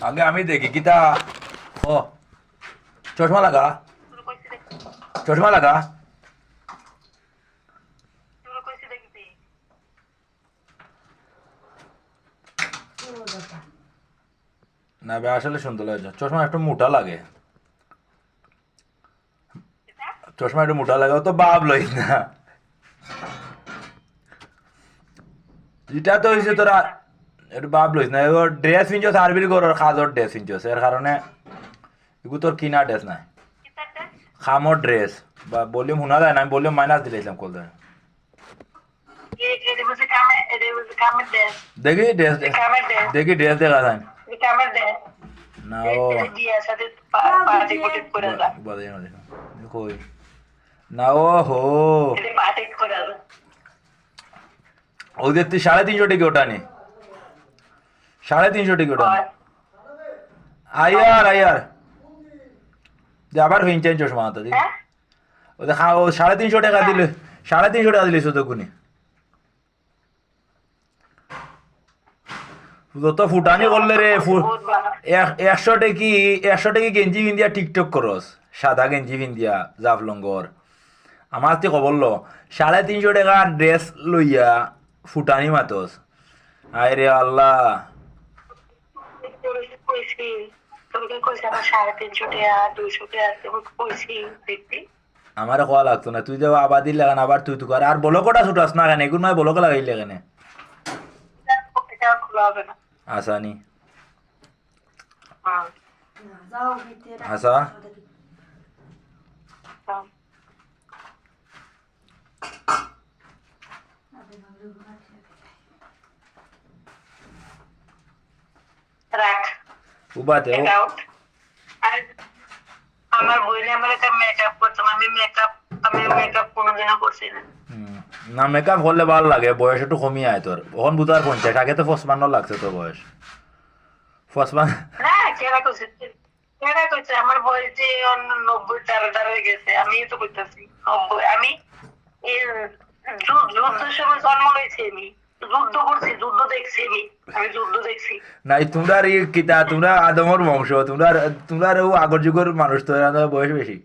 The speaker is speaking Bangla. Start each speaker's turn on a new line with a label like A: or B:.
A: আগে আমি দেখি কিতা ও চশমা লাগা চশমা লাগা না বে আসলে সুন্দর লাগে চশমা একটু মোটা লাগে চশমা একটু মোটা লাগে ও তো বাপ লই না এটা তো হয়েছে তোরা একটু বাপ লইস না ও ড্রেস পিনছস আরবির ঘরের খাজর ড্রেস পিনছস এর কারণে এগুলো তোর কিনা ড্রেস নাই খামর ড্রেস বা ভলিউম শোনা যায় না আমি ভলিউম মাইনাস দিলাম কল দেয় দেখি ড্রেস দেখি ড্রেস দেখা যায় না ও কই না ও হো ওদের তুই 350 টিকে ওটা নি 350 টিকে ওটা আয়ার আয়ার যে আবার ভিনচেন চশমা তো দিদি ও দেখা ও 350 টাকা দিলে 350 টাকা দিলে তো কোনি তো ফুটানি করলে রে 100 টাকি গেঞ্জি পিন্দিয়া টিকটক করস সাদা গেঞ্জি পিন্দিয়া জাফলঙ্গর আমার তে খবরলো 350 টাকা ড্রেস লইয়া ফুটানি মাতস আয় রে আল্লাহ আমার কোয়া লাগতো না তুই যে আবার দিল লাগান আবার তুই তো কর আর বলো কটা ছুটাস না কেন এগুলো নয় বলকে লাগাইলে কেন আসানি আসা
B: রাখ
A: উবাতে
B: আমার বইলে আমার একটা মেকআপ করতাম আমি মেকআপ কোনোদিনও করছি না
A: না মেকআপ করলে ভালো লাগে বয়স একটু কমি আয় তোর ওখান বুধার 50 আগে তো 55 লাগছে তোর বয়স 55
B: না কেরা করছে আমার বয়স যে 90 তারা গেছে আমি তো করতেছি 90 আমি যুদ্ধের সময় জন্ম হয়েছে আমি যুদ্ধ করছি যুদ্ধ দেখছি আমি যুদ্ধ দেখছি
A: নাই তোমরা কিতা তোমরা আদমর বংশ তোমরা ও আগর যুগের মানুষ তো বয়স বেশি